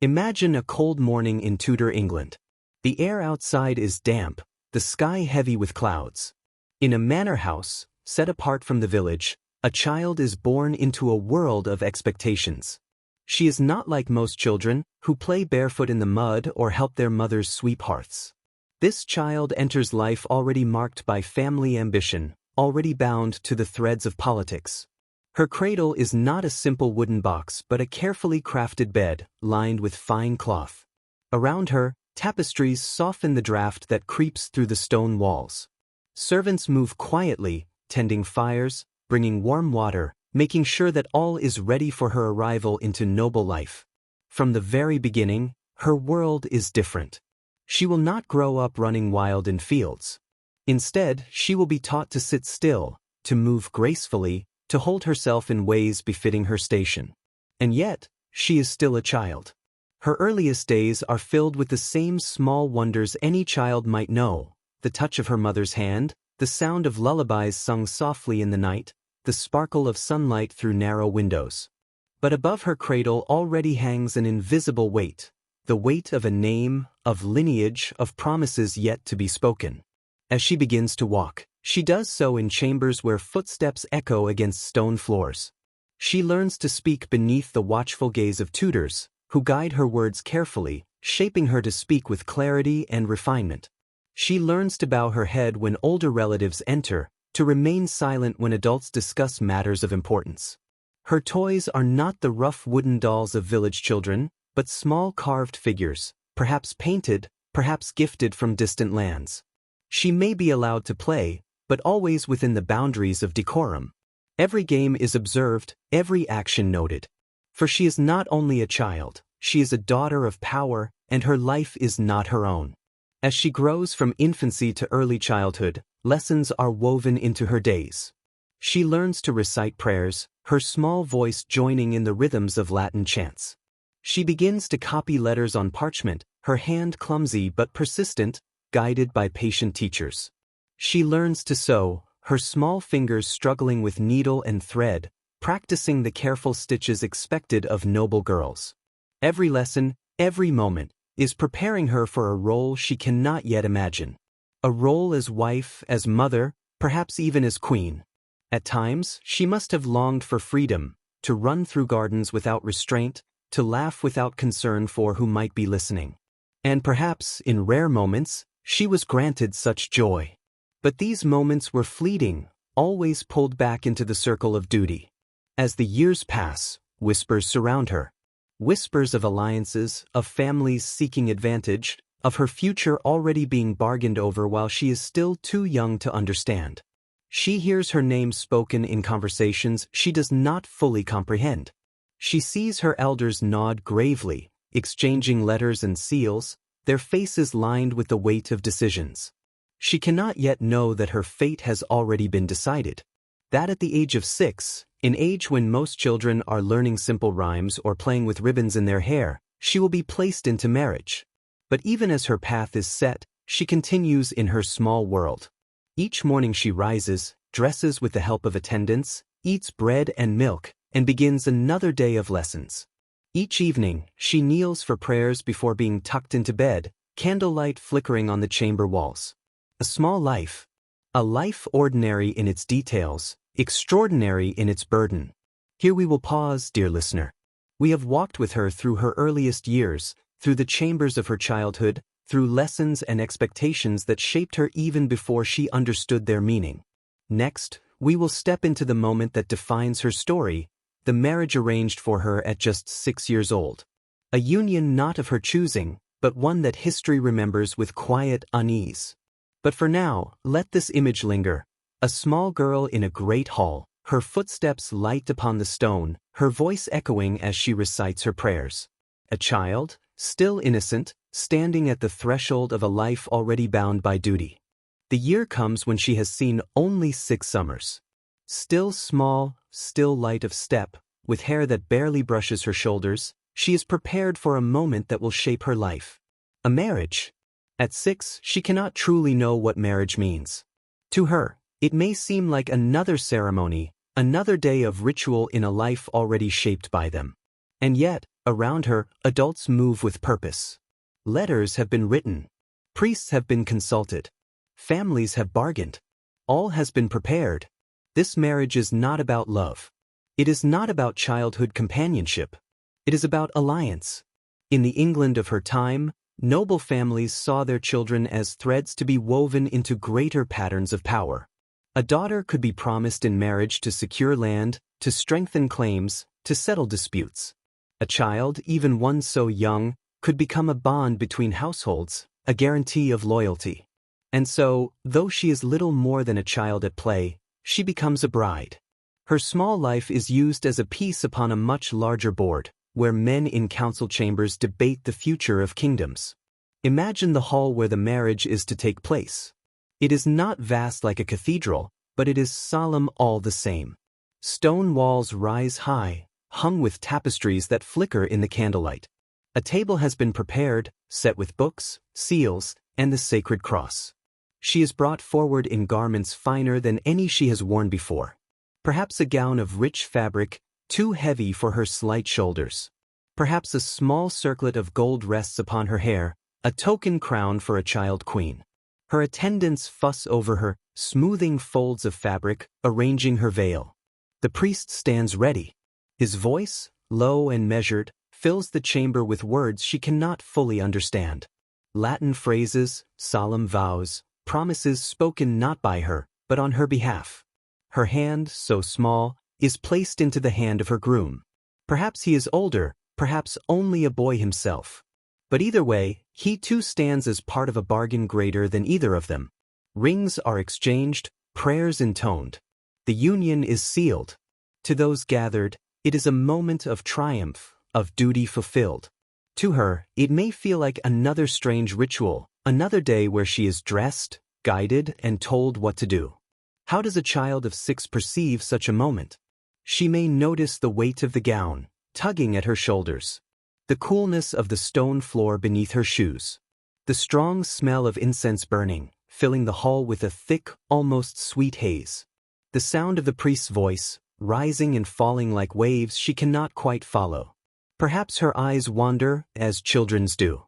Imagine a cold morning in Tudor England. The air outside is damp, the sky heavy with clouds. In a manor house, set apart from the village, a child is born into a world of expectations. She is not like most children, who play barefoot in the mud or help their mothers sweep hearths. This child enters life already marked by family ambition, already bound to the threads of politics. Her cradle is not a simple wooden box but a carefully crafted bed, lined with fine cloth. Around her, tapestries soften the draft that creeps through the stone walls. Servants move quietly, tending fires, bringing warm water, making sure that all is ready for her arrival into noble life. From the very beginning, her world is different. She will not grow up running wild in fields. Instead, she will be taught to sit still, to move gracefully, to hold herself in ways befitting her station. And yet, she is still a child. Her earliest days are filled with the same small wonders any child might know: the touch of her mother's hand, the sound of lullabies sung softly in the night, the sparkle of sunlight through narrow windows. But above her cradle already hangs an invisible weight, the weight of a name, of lineage, of promises yet to be spoken. As she begins to walk, she does so in chambers where footsteps echo against stone floors. She learns to speak beneath the watchful gaze of tutors, who guide her words carefully, shaping her to speak with clarity and refinement. She learns to bow her head when older relatives enter, to remain silent when adults discuss matters of importance. Her toys are not the rough wooden dolls of village children, but small carved figures, perhaps painted, perhaps gifted from distant lands. She may be allowed to play, but always within the boundaries of decorum. Every game is observed, every action noted. For she is not only a child, she is a daughter of power, and her life is not her own. As she grows from infancy to early childhood, lessons are woven into her days. She learns to recite prayers, her small voice joining in the rhythms of Latin chants. She begins to copy letters on parchment, her hand clumsy but persistent, guided by patient teachers. She learns to sew, her small fingers struggling with needle and thread, practicing the careful stitches expected of noble girls. Every lesson, every moment, is preparing her for a role she cannot yet imagine. A role as wife, as mother, perhaps even as queen. At times, she must have longed for freedom, to run through gardens without restraint, to laugh without concern for who might be listening. And perhaps, in rare moments, she was granted such joy. But these moments were fleeting, always pulled back into the circle of duty. As the years pass, whispers surround her. Whispers of alliances, of families seeking advantage, of her future already being bargained over while she is still too young to understand. She hears her name spoken in conversations she does not fully comprehend. She sees her elders nod gravely, exchanging letters and seals, their faces lined with the weight of decisions. She cannot yet know that her fate has already been decided. That at the age of 6, an age when most children are learning simple rhymes or playing with ribbons in their hair, she will be placed into marriage. But even as her path is set, she continues in her small world. Each morning she rises, dresses with the help of attendants, eats bread and milk, and begins another day of lessons. Each evening, she kneels for prayers before being tucked into bed, candlelight flickering on the chamber walls. A small life. A life ordinary in its details, extraordinary in its burden. Here we will pause, dear listener. We have walked with her through her earliest years, through the chambers of her childhood, through lessons and expectations that shaped her even before she understood their meaning. Next, we will step into the moment that defines her story, the marriage arranged for her at just 6 years old. A union not of her choosing, but one that history remembers with quiet unease. But for now, let this image linger. A small girl in a great hall, her footsteps light upon the stone, her voice echoing as she recites her prayers. A child, still innocent, standing at the threshold of a life already bound by duty. The year comes when she has seen only 6 summers. Still small, still light of step, with hair that barely brushes her shoulders, she is prepared for a moment that will shape her life. A marriage. At 6, she cannot truly know what marriage means. To her, it may seem like another ceremony, another day of ritual in a life already shaped by them. And yet, Around her, adults move with purpose. Letters have been written. Priests have been consulted. Families have bargained. All has been prepared. This marriage is not about love. It is not about childhood companionship. It is about alliance. In the England of her time, noble families saw their children as threads to be woven into greater patterns of power. A daughter could be promised in marriage to secure land, to strengthen claims, to settle disputes. A child, even one so young, could become a bond between households, a guarantee of loyalty. And so, though she is little more than a child at play, she becomes a bride. Her small life is used as a piece upon a much larger board, where men in council chambers debate the future of kingdoms. Imagine the hall where the marriage is to take place. It is not vast like a cathedral, but it is solemn all the same. Stone walls rise high, hung with tapestries that flicker in the candlelight. A table has been prepared, set with books, seals, and the sacred cross. She is brought forward in garments finer than any she has worn before. Perhaps a gown of rich fabric, too heavy for her slight shoulders. Perhaps a small circlet of gold rests upon her hair, a token crown for a child queen. Her attendants fuss over her, smoothing folds of fabric, arranging her veil. The priest stands ready. His voice, low and measured, fills the chamber with words she cannot fully understand. Latin phrases, solemn vows, promises spoken not by her, but on her behalf. Her hand, so small, is placed into the hand of her groom. Perhaps he is older, perhaps only a boy himself. But either way, he too stands as part of a bargain greater than either of them. Rings are exchanged, prayers intoned. The union is sealed. To those gathered, it is a moment of triumph, of duty fulfilled. To her, it may feel like another strange ritual, another day where she is dressed, guided, and told what to do. How does a child of 6 perceive such a moment? She may notice the weight of the gown, tugging at her shoulders. The coolness of the stone floor beneath her shoes. The strong smell of incense burning, filling the hall with a thick, almost sweet haze. The sound of the priest's voice, rising and falling like waves she cannot quite follow. Perhaps her eyes wander, as children's do.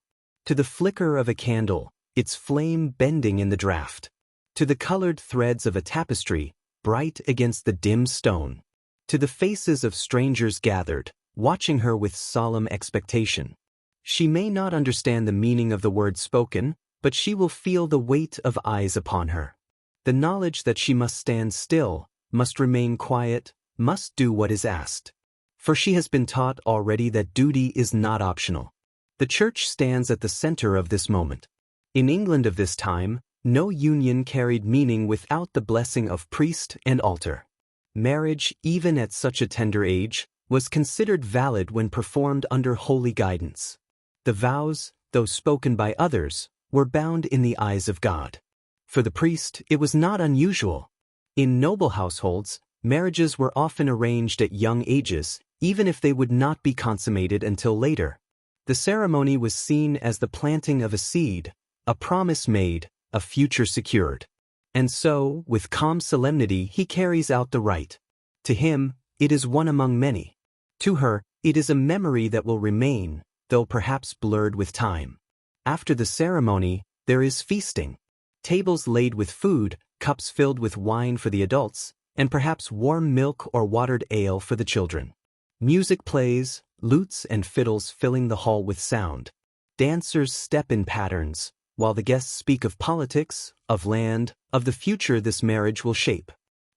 To the flicker of a candle, its flame bending in the draught. To the colored threads of a tapestry, bright against the dim stone. To the faces of strangers gathered, watching her with solemn expectation. She may not understand the meaning of the words spoken, but she will feel the weight of eyes upon her. The knowledge that she must stand still, must remain quiet, must do what is asked. For she has been taught already that duty is not optional. The Church stands at the center of this moment. In England of this time, no union carried meaning without the blessing of priest and altar. Marriage, even at such a tender age, was considered valid when performed under holy guidance. The vows, though spoken by others, were bound in the eyes of God. For the priest, it was not unusual. In noble households, marriages were often arranged at young ages, even if they would not be consummated until later. The ceremony was seen as the planting of a seed, a promise made, a future secured. And so, with calm solemnity, he carries out the rite. To him, it is one among many. To her, it is a memory that will remain, though perhaps blurred with time. After the ceremony, there is feasting. Tables laid with food, cups filled with wine for the adults, and perhaps warm milk or watered ale for the children. Music plays, lutes and fiddles filling the hall with sound. Dancers step in patterns, while the guests speak of politics, of land, of the future this marriage will shape.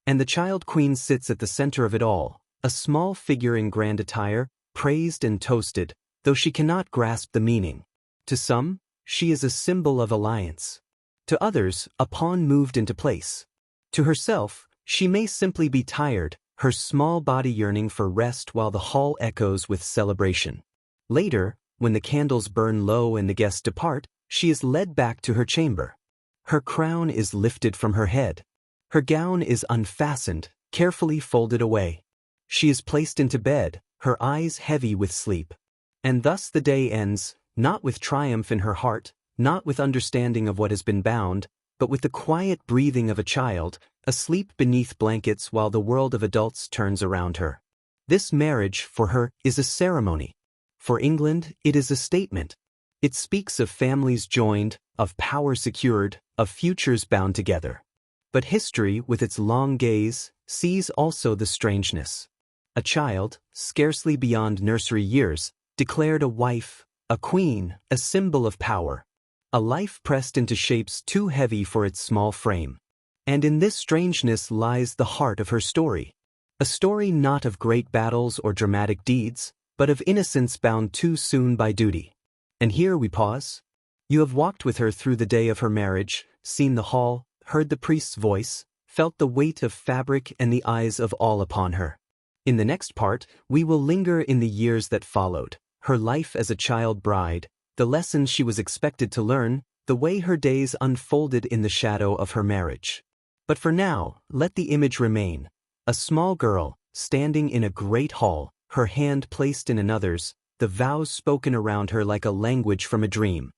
And the child queen sits at the center of it all, a small figure in grand attire, praised and toasted, though she cannot grasp the meaning. To some, she is a symbol of alliance. To others, a pawn moved into place. To herself, she may simply be tired, her small body yearning for rest while the hall echoes with celebration. Later, when the candles burn low and the guests depart, she is led back to her chamber. Her crown is lifted from her head. Her gown is unfastened, carefully folded away. She is placed into bed, her eyes heavy with sleep. And thus the day ends, not with triumph in her heart, not with understanding of what has been bound, but with the quiet breathing of a child, asleep beneath blankets while the world of adults turns around her. This marriage, for her, is a ceremony. For England, it is a statement. It speaks of families joined, of power secured, of futures bound together. But history, with its long gaze, sees also the strangeness. A child, scarcely beyond nursery years, declared a wife, a queen, a symbol of power. A life pressed into shapes too heavy for its small frame. And in this strangeness lies the heart of her story. A story not of great battles or dramatic deeds, but of innocence bound too soon by duty. And here we pause. You have walked with her through the day of her marriage, seen the hall, heard the priest's voice, felt the weight of fabric and the eyes of all upon her. In the next part, we will linger in the years that followed, her life as a child bride, the lessons she was expected to learn, the way her days unfolded in the shadow of her marriage. But for now, let the image remain. A small girl, standing in a great hall, her hand placed in another's, the vows spoken around her like a language from a dream.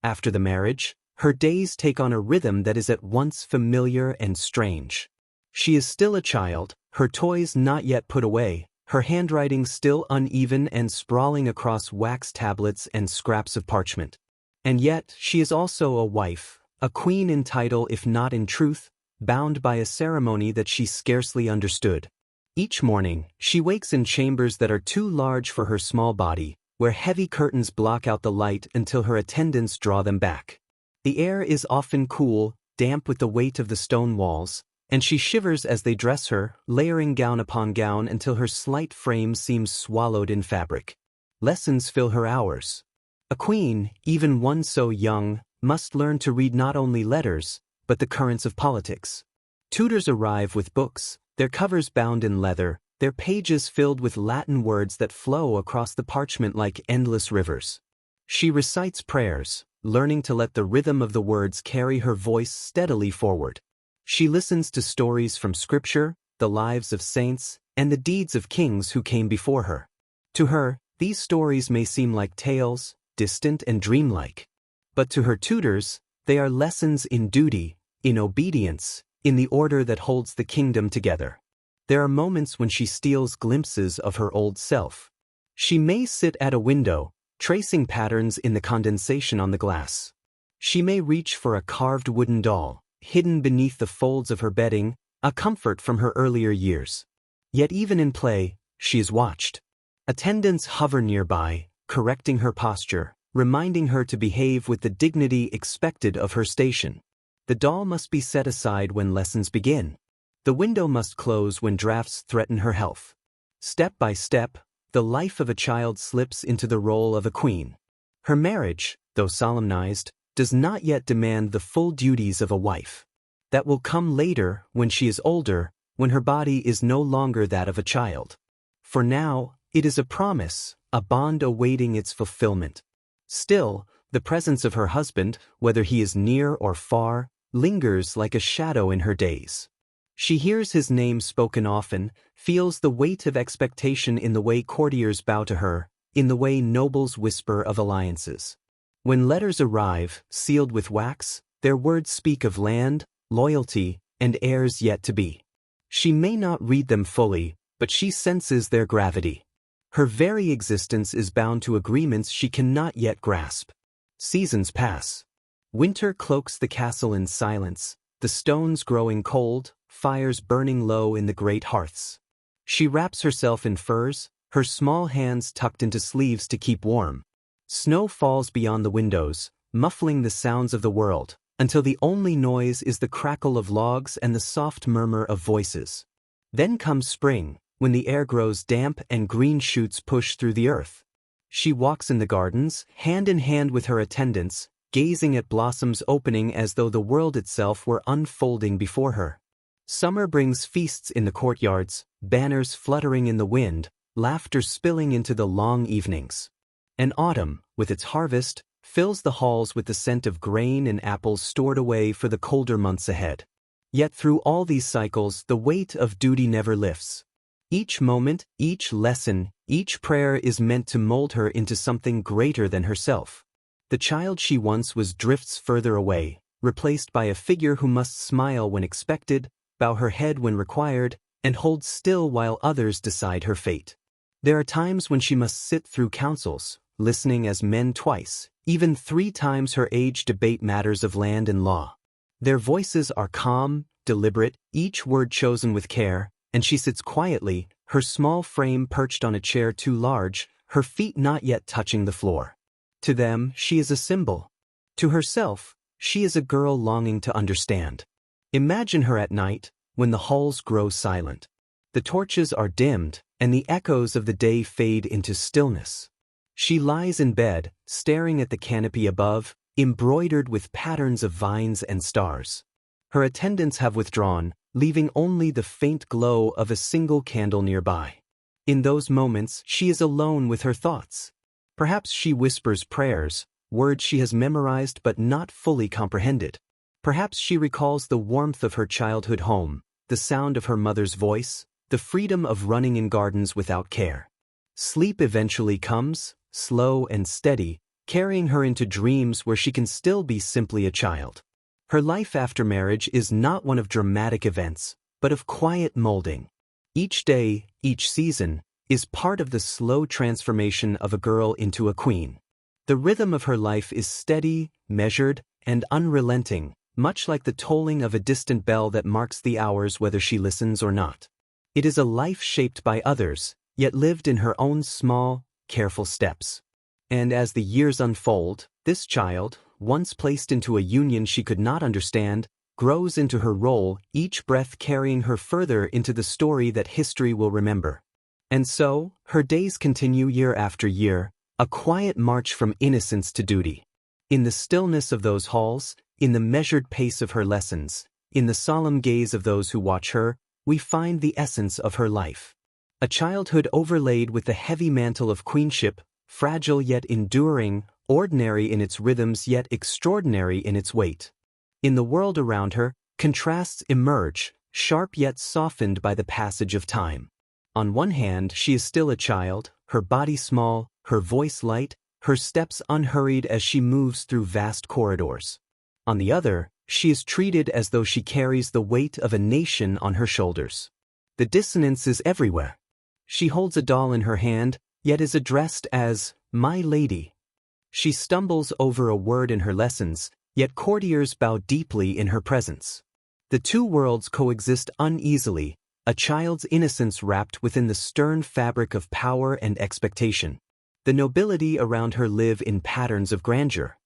After the marriage, her days take on a rhythm that is at once familiar and strange. She is still a child, her toys not yet put away, her handwriting still uneven and sprawling across wax tablets and scraps of parchment. And yet, she is also a wife, a queen in title if not in truth, bound by a ceremony that she scarcely understood. Each morning, she wakes in chambers that are too large for her small body, where heavy curtains block out the light until her attendants draw them back. The air is often cool, damp with the weight of the stone walls, and she shivers as they dress her, layering gown upon gown until her slight frame seems swallowed in fabric. Lessons fill her hours. A queen, even one so young, must learn to read not only letters, but the currents of politics. Tutors arrive with books, their covers bound in leather, their pages filled with Latin words that flow across the parchment like endless rivers. She recites prayers, learning to let the rhythm of the words carry her voice steadily forward. She listens to stories from Scripture, the lives of saints, and the deeds of kings who came before her. To her, these stories may seem like tales, distant and dreamlike. But to her tutors, they are lessons in duty, in obedience, in the order that holds the kingdom together. There are moments when she steals glimpses of her old self. She may sit at a window, tracing patterns in the condensation on the glass. She may reach for a carved wooden doll, hidden beneath the folds of her bedding, a comfort from her earlier years. Yet even in play, she is watched. Attendants hover nearby, correcting her posture, reminding her to behave with the dignity expected of her station. The doll must be set aside when lessons begin. The window must close when drafts threaten her health. Step by step, the life of a child slips into the role of a queen. Her marriage, though solemnized, does not yet demand the full duties of a wife. That will come later, when she is older, when her body is no longer that of a child. For now, it is a promise, a bond awaiting its fulfillment. Still, the presence of her husband, whether he is near or far, lingers like a shadow in her days. She hears his name spoken often, feels the weight of expectation in the way courtiers bow to her, in the way nobles whisper of alliances. When letters arrive, sealed with wax, their words speak of land, loyalty, and heirs yet to be. She may not read them fully, but she senses their gravity. Her very existence is bound to agreements she cannot yet grasp. Seasons pass. Winter cloaks the castle in silence, the stones growing cold, fires burning low in the great hearths. She wraps herself in furs, her small hands tucked into sleeves to keep warm. Snow falls beyond the windows, muffling the sounds of the world, until the only noise is the crackle of logs and the soft murmur of voices. Then comes spring, when the air grows damp and green shoots push through the earth. She walks in the gardens, hand in hand with her attendants, gazing at blossoms opening as though the world itself were unfolding before her. Summer brings feasts in the courtyards, banners fluttering in the wind, laughter spilling into the long evenings. And autumn, with its harvest, fills the halls with the scent of grain and apples stored away for the colder months ahead. Yet through all these cycles, the weight of duty never lifts. Each moment, each lesson, each prayer is meant to mold her into something greater than herself. The child she once was drifts further away, replaced by a figure who must smile when expected, bow her head when required, and hold still while others decide her fate. There are times when she must sit through councils, listening as men twice, even 3 times her age debate matters of land and law. Their voices are calm, deliberate, each word chosen with care, and she sits quietly, her small frame perched on a chair too large, her feet not yet touching the floor. To them, she is a symbol. To herself, she is a girl longing to understand. Imagine her at night, when the halls grow silent. The torches are dimmed, and the echoes of the day fade into stillness. She lies in bed, staring at the canopy above, embroidered with patterns of vines and stars. Her attendants have withdrawn, leaving only the faint glow of a single candle nearby. In those moments, she is alone with her thoughts. Perhaps she whispers prayers, words she has memorized but not fully comprehended. Perhaps she recalls the warmth of her childhood home, the sound of her mother's voice, the freedom of running in gardens without care. Sleep eventually comes, slow and steady, carrying her into dreams where she can still be simply a child. Her life after marriage is not one of dramatic events, but of quiet molding. Each day, each season, is part of the slow transformation of a girl into a queen. The rhythm of her life is steady, measured, and unrelenting, much like the tolling of a distant bell that marks the hours whether she listens or not. It is a life shaped by others, yet lived in her own small, careful steps. And as the years unfold, this child, once placed into a union she could not understand, grows into her role, each breath carrying her further into the story that history will remember. And so, her days continue year after year, a quiet march from innocence to duty. In the stillness of those halls, in the measured pace of her lessons, in the solemn gaze of those who watch her, we find the essence of her life. A childhood overlaid with the heavy mantle of queenship, fragile yet enduring, ordinary in its rhythms yet extraordinary in its weight. In the world around her, contrasts emerge, sharp yet softened by the passage of time. On one hand, she is still a child, her body small, her voice light, her steps unhurried as she moves through vast corridors. On the other, she is treated as though she carries the weight of a nation on her shoulders. The dissonance is everywhere. She holds a doll in her hand, yet is addressed as, "My lady." She stumbles over a word in her lessons, yet courtiers bow deeply in her presence. The two worlds coexist uneasily, a child's innocence wrapped within the stern fabric of power and expectation. The nobility around her live in patterns of grandeur.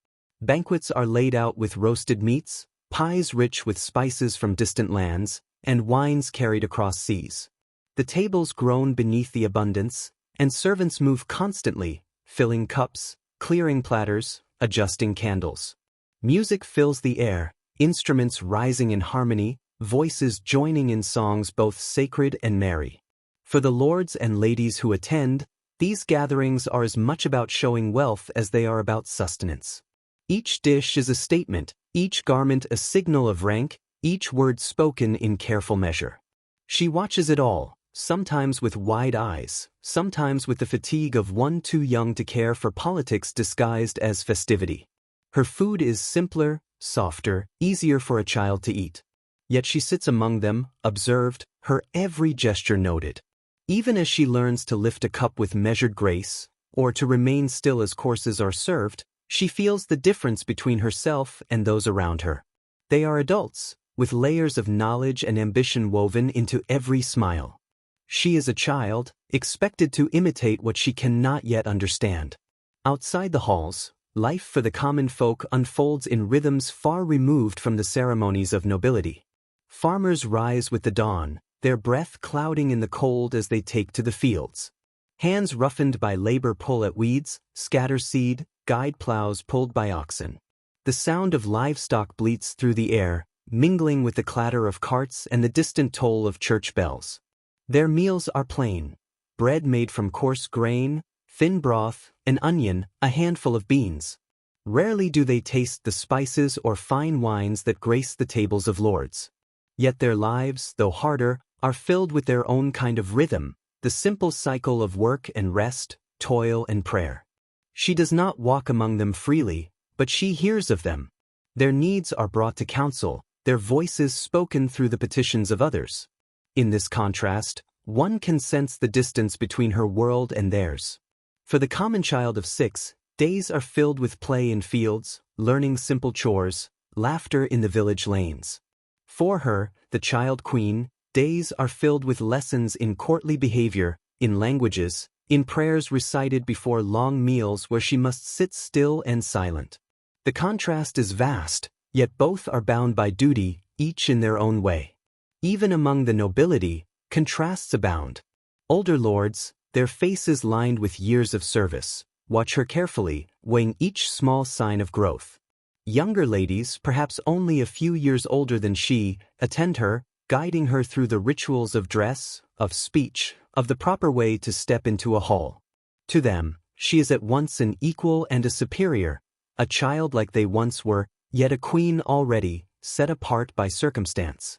Banquets are laid out with roasted meats, pies rich with spices from distant lands, and wines carried across seas. The tables groan beneath the abundance, and servants move constantly, filling cups, clearing platters, adjusting candles. Music fills the air, instruments rising in harmony, voices joining in songs both sacred and merry. For the lords and ladies who attend, these gatherings are as much about showing wealth as they are about sustenance. Each dish is a statement, each garment a signal of rank, each word spoken in careful measure. She watches it all, sometimes with wide eyes, sometimes with the fatigue of one too young to care for politics disguised as festivity. Her food is simpler, softer, easier for a child to eat. Yet she sits among them, observed, her every gesture noted. Even as she learns to lift a cup with measured grace, or to remain still as courses are served, she feels the difference between herself and those around her. They are adults, with layers of knowledge and ambition woven into every smile. She is a child, expected to imitate what she cannot yet understand. Outside the halls, life for the common folk unfolds in rhythms far removed from the ceremonies of nobility. Farmers rise with the dawn, their breath clouding in the cold as they take to the fields. Hands roughened by labor pull at weeds, scatter seed, guide plows pulled by oxen. The sound of livestock bleats through the air, mingling with the clatter of carts and the distant toll of church bells. Their meals are plain: bread made from coarse grain, thin broth, an onion, a handful of beans. Rarely do they taste the spices or fine wines that grace the tables of lords. Yet their lives, though harder, are filled with their own kind of rhythm, the simple cycle of work and rest, toil and prayer. She does not walk among them freely, but she hears of them. Their needs are brought to council, their voices spoken through the petitions of others. In this contrast, one can sense the distance between her world and theirs. For the common child of 6, days are filled with play in fields, learning simple chores, laughter in the village lanes. For her, the child queen, days are filled with lessons in courtly behavior, in languages, in prayers recited before long meals where she must sit still and silent. The contrast is vast, yet both are bound by duty, each in their own way. Even among the nobility, contrasts abound. Older lords, their faces lined with years of service, watch her carefully, weighing each small sign of growth. Younger ladies, perhaps only a few years older than she, attend her, guiding her through the rituals of dress, of speech, of the proper way to step into a hall. To them, she is at once an equal and a superior, a child like they once were, yet a queen already, set apart by circumstance.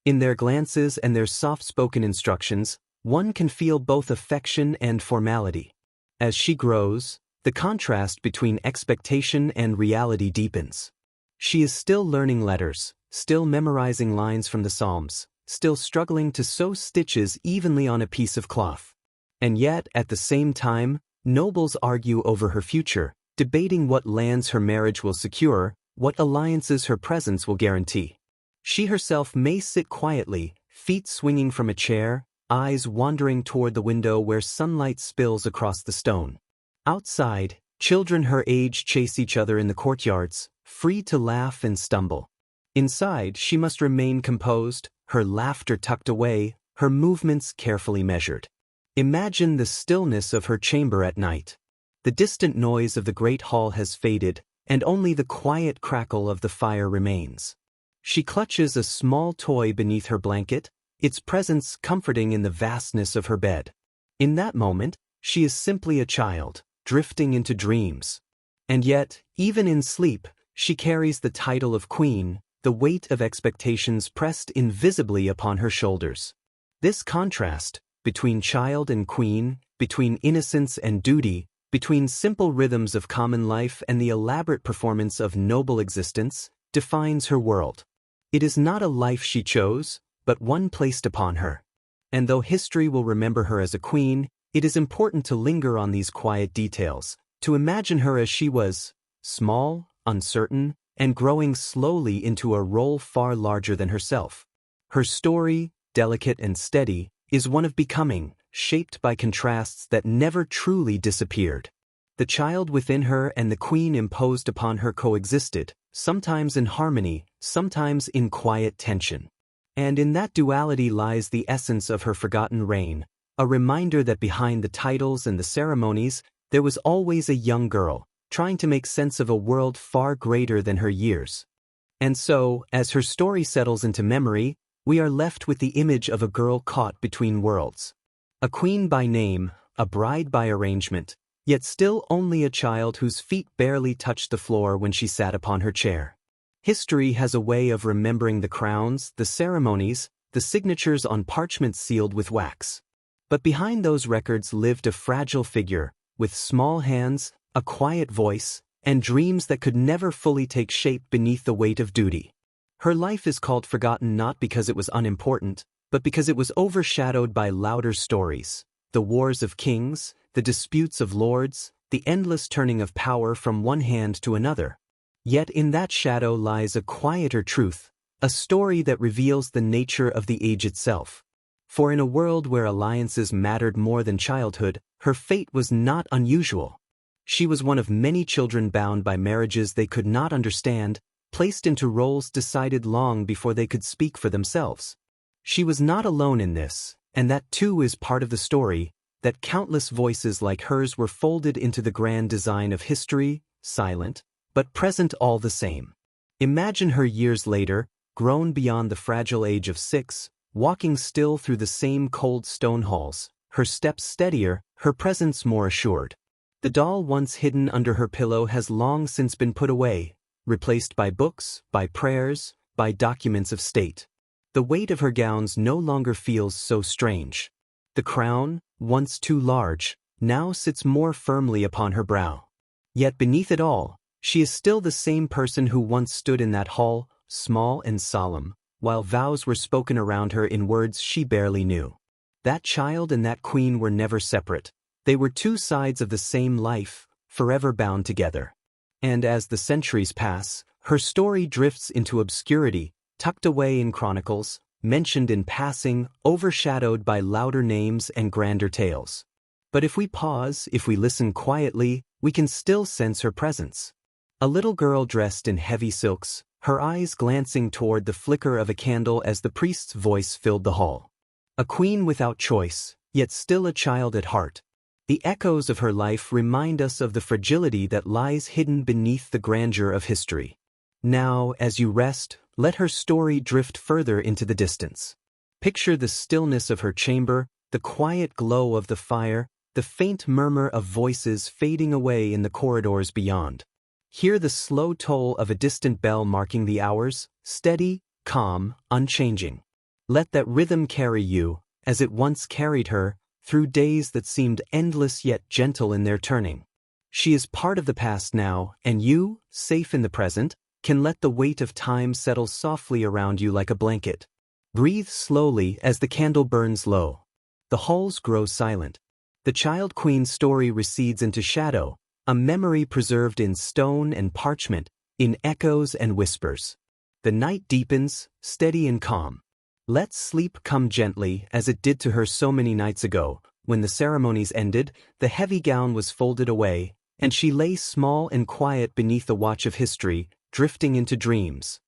In their glances and their soft-spoken instructions, one can feel both affection and formality. As she grows, the contrast between expectation and reality deepens. She is still learning letters, still memorizing lines from the Psalms, still struggling to sew stitches evenly on a piece of cloth. And yet, at the same time, nobles argue over her future, debating what lands her marriage will secure, what alliances her presence will guarantee. She herself may sit quietly, feet swinging from a chair, eyes wandering toward the window where sunlight spills across the stone. Outside, children her age chase each other in the courtyards, free to laugh and stumble. Inside, she must remain composed, her laughter tucked away, her movements carefully measured. Imagine the stillness of her chamber at night. The distant noise of the great hall has faded, and only the quiet crackle of the fire remains. She clutches a small toy beneath her blanket, its presence comforting in the vastness of her bed. In that moment, she is simply a child, drifting into dreams. And yet, even in sleep, she carries the title of queen, the weight of expectations pressed invisibly upon her shoulders. This contrast, between child and queen, between innocence and duty, between simple rhythms of common life and the elaborate performance of noble existence, defines her world. It is not a life she chose, but one placed upon her. And though history will remember her as a queen, it is important to linger on these quiet details, to imagine her as she was, small, uncertain, and growing slowly into a role far larger than herself. Her story, delicate and steady, is one of becoming, shaped by contrasts that never truly disappeared. The child within her and the queen imposed upon her coexisted, sometimes in harmony, sometimes in quiet tension. And in that duality lies the essence of her forgotten reign, a reminder that behind the titles and the ceremonies, there was always a young girl, trying to make sense of a world far greater than her years. And so, as her story settles into memory, we are left with the image of a girl caught between worlds. A queen by name, a bride by arrangement, yet still only a child whose feet barely touched the floor when she sat upon her chair. History has a way of remembering the crowns, the ceremonies, the signatures on parchment sealed with wax. But behind those records lived a fragile figure, with small hands, a quiet voice, and dreams that could never fully take shape beneath the weight of duty. Her life is called forgotten not because it was unimportant, but because it was overshadowed by louder stories, the wars of kings, the disputes of lords, the endless turning of power from one hand to another. Yet in that shadow lies a quieter truth, a story that reveals the nature of the age itself. For in a world where alliances mattered more than childhood, her fate was not unusual. She was one of many children bound by marriages they could not understand, placed into roles decided long before they could speak for themselves. She was not alone in this, and that too is part of the story, that countless voices like hers were folded into the grand design of history, silent, but present all the same. Imagine her years later, grown beyond the fragile age of 6, walking still through the same cold stone halls, her steps steadier, her presence more assured. The doll once hidden under her pillow has long since been put away, replaced by books, by prayers, by documents of state. The weight of her gowns no longer feels so strange. The crown, once too large, now sits more firmly upon her brow. Yet beneath it all, she is still the same person who once stood in that hall, small and solemn, while vows were spoken around her in words she barely knew. That child and that queen were never separate. They were two sides of the same life, forever bound together. And as the centuries pass, her story drifts into obscurity, tucked away in chronicles, mentioned in passing, overshadowed by louder names and grander tales. But if we pause, if we listen quietly, we can still sense her presence. A little girl dressed in heavy silks, her eyes glancing toward the flicker of a candle as the priest's voice filled the hall. A queen without choice, yet still a child at heart. The echoes of her life remind us of the fragility that lies hidden beneath the grandeur of history. Now, as you rest, let her story drift further into the distance. Picture the stillness of her chamber, the quiet glow of the fire, the faint murmur of voices fading away in the corridors beyond. Hear the slow toll of a distant bell marking the hours, steady, calm, unchanging. Let that rhythm carry you, as it once carried her, through days that seemed endless yet gentle in their turning. She is part of the past now, and you, safe in the present, can let the weight of time settle softly around you like a blanket. Breathe slowly as the candle burns low. The halls grow silent. The child queen's story recedes into shadow, a memory preserved in stone and parchment, in echoes and whispers. The night deepens, steady and calm. Let sleep come gently as it did to her so many nights ago. When the ceremonies ended, the heavy gown was folded away, and she lay small and quiet beneath the watch of history, drifting into dreams.